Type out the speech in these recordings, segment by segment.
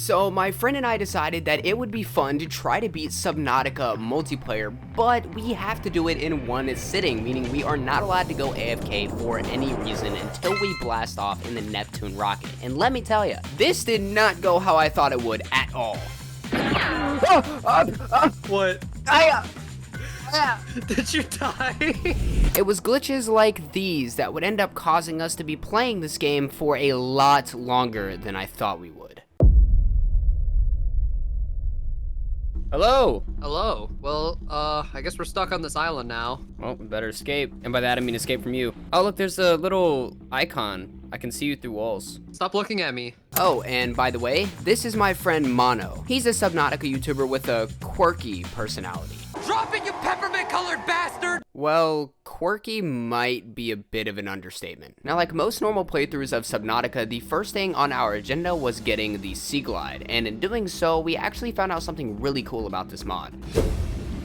So my friend and I decided that it would be fun to try to beat Subnautica multiplayer, but we have to do it in one sitting, meaning we are not allowed to go AFK for any reason until we blast off in the Neptune rocket. And let me tell you, this did not go how I thought it would at all. What? Did you die? It was glitches like these that would end up causing us to be playing this game for a lot longer than I thought we would. Hello! Hello. Well, I guess we're stuck on this island now. Well, we better escape. And by that I mean escape from you. Oh look, there's a little icon. I can see you through walls. Stop looking at me. Oh, and by the way, this is my friend Mono. He's a Subnautica YouTuber with a quirky personality. Drop it, you peppermint-colored bastard! Well, quirky might be a bit of an understatement. Now, like most normal playthroughs of Subnautica, the first thing on our agenda was getting the Sea Glide, and in doing so, we actually found out something really cool about this mod.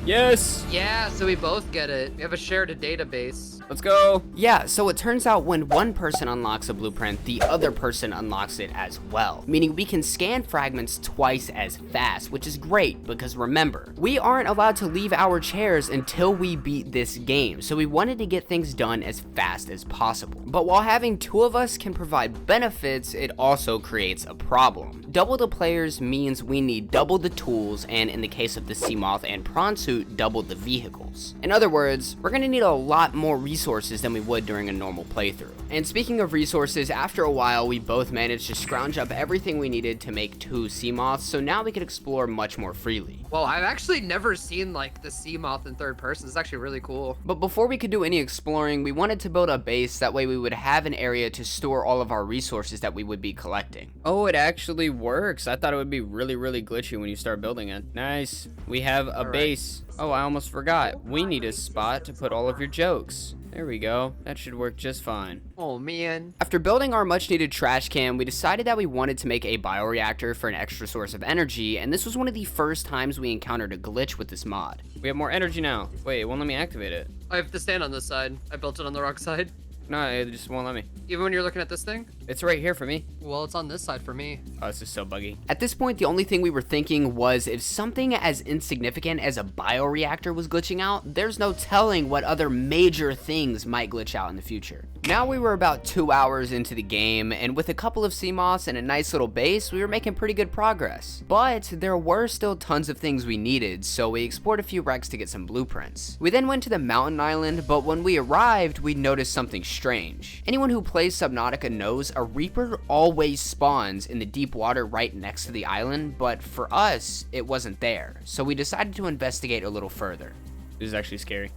Yes! Yeah, so we both get it. We have a shared database. Let's go! Yeah, so it turns out when one person unlocks a blueprint, the other person unlocks it as well. Meaning we can scan fragments twice as fast, which is great, because remember, we aren't allowed to leave our chairs until we beat this game, so we wanted to get things done as fast as possible. But while having two of us can provide benefits, it also creates a problem. Double the players means we need double the tools, and in the case of the Seamoth and Prawn Suit, double the vehicles. In other words, we're gonna need a lot more resources than we would during a normal playthrough. And speaking of resources, after a while we both managed to scrounge up everything we needed to make 2 Seamoths, so now we could explore much more freely. Well, I've actually never seen like the Seamoth in third person. It's actually really cool. But before we could do any exploring, we wanted to build a base, that way we would have an area to store all of our resources that we would be collecting. Oh, it actually works. I thought it would be really glitchy when you start building it. Nice. We have a base. Oh, I almost forgot. We need a spot to put all of your jokes. There we go. That should work just fine. Oh, man. After building our much needed trash can, we decided that we wanted to make a bioreactor for an extra source of energy, and this was one of the first times we encountered a glitch with this mod. We have more energy now. Wait, it won't let me activate it. I have to stand on this side. I built it on the wrong side. No, it just won't let me. Even when you're looking at this thing? It's right here for me. Well, it's on this side for me. Oh, this is so buggy. At this point, the only thing we were thinking was if something as insignificant as a bioreactor was glitching out, there's no telling what other major things might glitch out in the future. Now we were about 2 hours into the game, and with a couple of Seamoths and a nice little base, we were making pretty good progress. But there were still tons of things we needed, so we explored a few wrecks to get some blueprints. We then went to the mountain island, but when we arrived, we noticed something strange. Anyone who plays Subnautica knows a Reaper always spawns in the deep water right next to the island, but for us, it wasn't there. So we decided to investigate a little further. This is actually scary.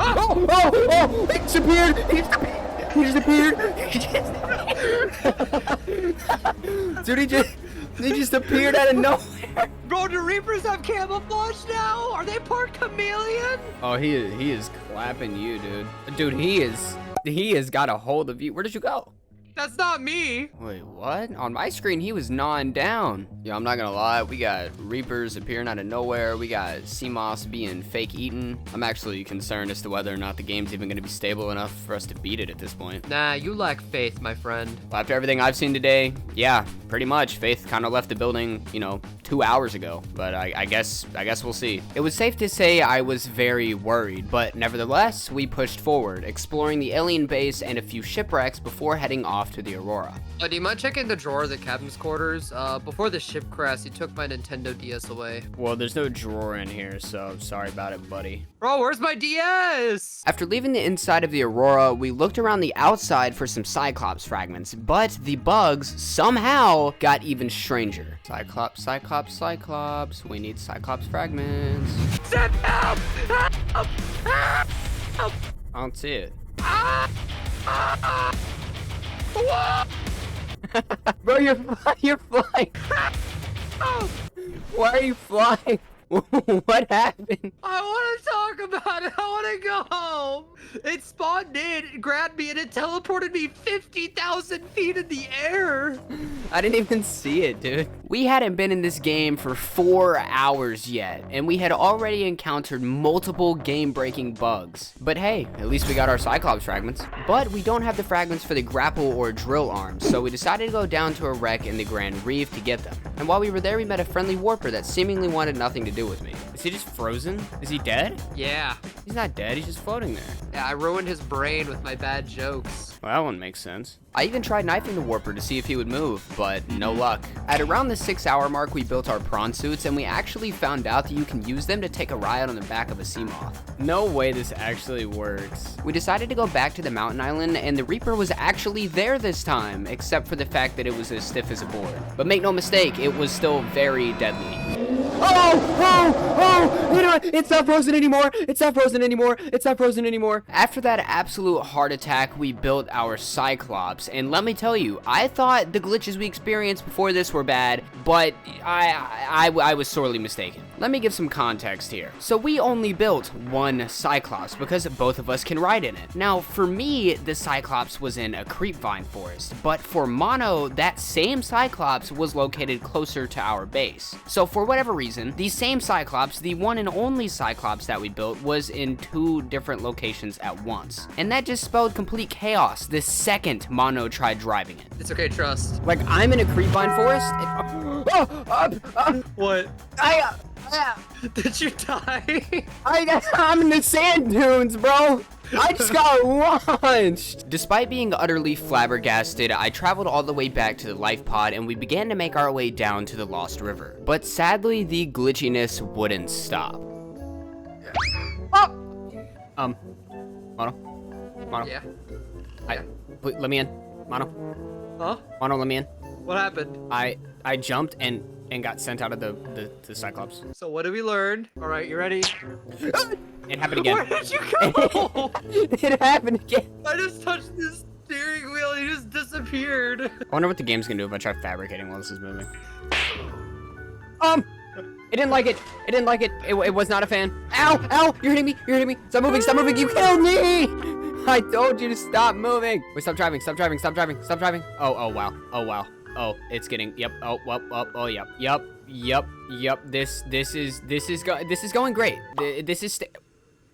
Oh! He disappeared! He disappeared! Dude, he just appeared out of nowhere. Bro, do Reapers have camouflage now? Are they part chameleon? Oh, he is clapping you, dude. Dude, he has got a hold of you. Where did you go? That's not me. Wait, what? On my screen, he was gnawing down. Yeah, I'm not gonna lie. We got Reapers appearing out of nowhere. We got Seamoths being fake eaten. I'm actually concerned as to whether or not the game's even gonna be stable enough for us to beat it at this point. Nah, you lack faith, my friend. Well, after everything I've seen today, yeah, pretty much. Faith kind of left the building, 2 hours ago. But I guess we'll see. It was safe to say I was very worried, but nevertheless, we pushed forward, exploring the alien base and a few shipwrecks before heading off to the Aurora. Do you mind checking the drawer of the captain's quarters? Before the ship crashed, he took my Nintendo DS away. Well, there's no drawer in here, so sorry about it, buddy. Bro, where's my DS? After leaving the inside of the Aurora, we looked around the outside for some Cyclops fragments, but the bugs somehow got even stranger. Cyclops, we need Cyclops fragments. Help! Help! Help! I don't see it. Bro, you're flying. Why are you flying? What happened? I want to talk about it. I want to go home. It spawned in, it grabbed me, and it teleported me 50,000 feet in the air. I didn't even see it, dude. We hadn't been in this game for 4 hours yet, and we had already encountered multiple game-breaking bugs. But hey, at least we got our Cyclops fragments. But we don't have the fragments for the grapple or drill arms, so we decided to go down to a wreck in the Grand Reef to get them. And while we were there, we met a friendly warper that seemingly wanted nothing to do with me. Is he just frozen? Is he dead? Yeah. He's not dead, he's just floating there. Yeah, I ruined his brain with my bad jokes. Well, that one makes sense. I even tried knifing the warper to see if he would move, but no luck. At around the 6-hour mark, we built our prawn suits, and we actually found out that you can use them to take a ride on the back of a sea moth. No way this actually works. We decided to go back to the mountain island, and the Reaper was actually there this time, except for the fact that it was as stiff as a board. But make no mistake, it was still very deadly. It's not frozen anymore. It's not frozen anymore. It's not frozen anymore. After that absolute heart attack, we built our Cyclops. And let me tell you, I thought the glitches we experienced before this were bad, but I was sorely mistaken. Let me give some context here. So we only built one Cyclops because both of us can ride in it. Now, for me, the Cyclops was in a creepvine forest, but for Mono, that same Cyclops was located closer to our base. So for whatever reason, the same Cyclops, the one and only Cyclops that we built, was in 2 different locations at once. And that just spelled complete chaos the second Mono tried driving it. It's okay, trust. Like, I'm in a creepvine forest. What? Did you die? I'm in the sand dunes, bro. I just got launched. Despite being utterly flabbergasted, I traveled all the way back to the life pod and we began to make our way down to the Lost River. But sadly, the glitchiness wouldn't stop. Mono. Yeah. Wait, let me in. Mono. Huh? Mono, let me in. What happened? I jumped and got sent out of the Cyclops. So what did we learn? All right, you ready? It happened again. Where did you go? It happened again. I just touched the steering wheel and he just disappeared. I wonder what the game's gonna do if I try fabricating while this is moving. It didn't like it. It didn't like it. It was not a fan. Ow! Ow! You're hitting me. You're hitting me. Stop moving. Stop moving. You killed me. I told you to stop moving. Wait, stop driving. Stop driving. Stop driving. Stop driving. Oh, wow. Oh, wow. Oh, it's getting, yep. Oh, yep. This is going great. It just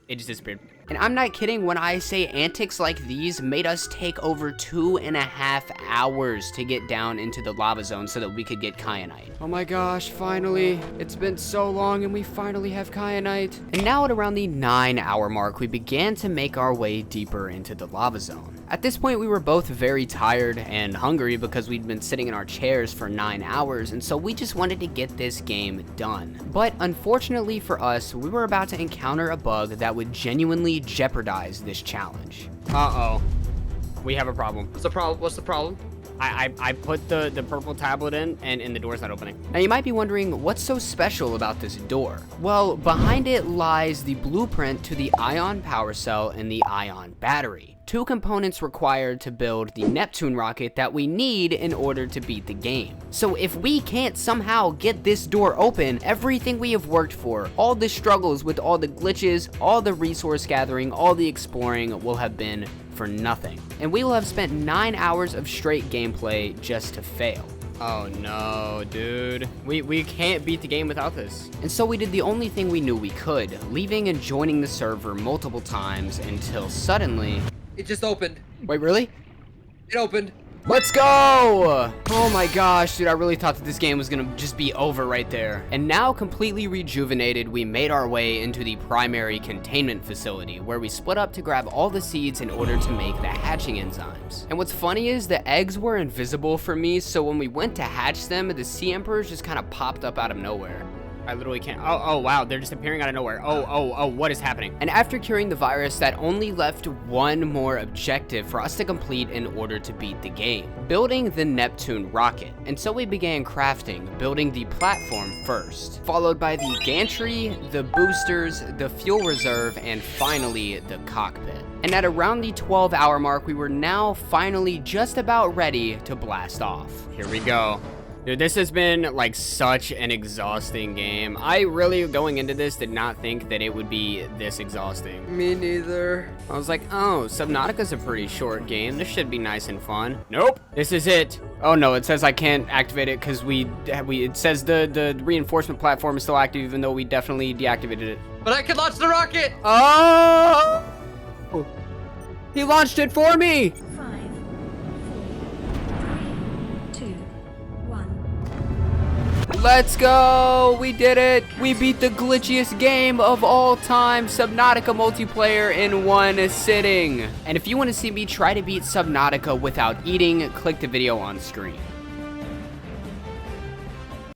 disappeared. And I'm not kidding when I say antics like these made us take over 2.5 hours to get down into the lava zone so that we could get kyanite. Oh my gosh, finally. It's been so long and we finally have kyanite. And now at around the 9-hour mark, we began to make our way deeper into the lava zone. At this point, we were both very tired and hungry because we'd been sitting in our chairs for 9 hours, and so we just wanted to get this game done. But unfortunately for us, we were about to encounter a bug that would genuinely jeopardize this challenge. Uh-oh. We have a problem. What's the problem? What's the problem? I put the purple tablet in and the door's not opening. Now you might be wondering what's so special about this door. Well, behind it lies the blueprint to the ion power cell and the ion battery. 2 components required to build the Neptune rocket that we need in order to beat the game. So if we can't somehow get this door open, everything we have worked for, all the struggles with all the glitches, all the resource gathering, all the exploring will have been for nothing. And we will have spent 9 hours of straight gameplay just to fail. Oh no, dude. We can't beat the game without this. And so we did the only thing we knew we could, leaving and joining the server multiple times until suddenly... It just opened. Wait, really? It opened. Let's go! Oh my gosh, dude, I really thought that this game was gonna just be over right there. And now completely rejuvenated, we made our way into the primary containment facility where we split up to grab all the seeds in order to make the hatching enzymes. And what's funny is the eggs were invisible for me, so when we went to hatch them, the sea emperors just kind of popped up out of nowhere. I literally can't. Oh, wow, they're just appearing out of nowhere. Oh, what is happening? And after curing the virus, that only left one more objective for us to complete in order to beat the game. Building the Neptune rocket. And so we began crafting, building the platform first, followed by the gantry, the boosters, the fuel reserve, and finally the cockpit. And at around the 12-hour mark, we were now finally just about ready to blast off. Here we go. Dude, this has been like such an exhausting game. I really, going into this, did not think that it would be this exhausting. Me neither. I was like, oh, Subnautica's a pretty short game. This should be nice and fun. Nope, this is it. Oh no, it says I can't activate it because it says the reinforcement platform is still active even though we definitely deactivated it. But I can launch the rocket. Oh! He launched it for me. 5, 4, 3, 2, 1. Let's go! We did it! We beat the glitchiest game of all time, Subnautica multiplayer, in one sitting. And if you want to see me try to beat Subnautica without eating, click the video on screen.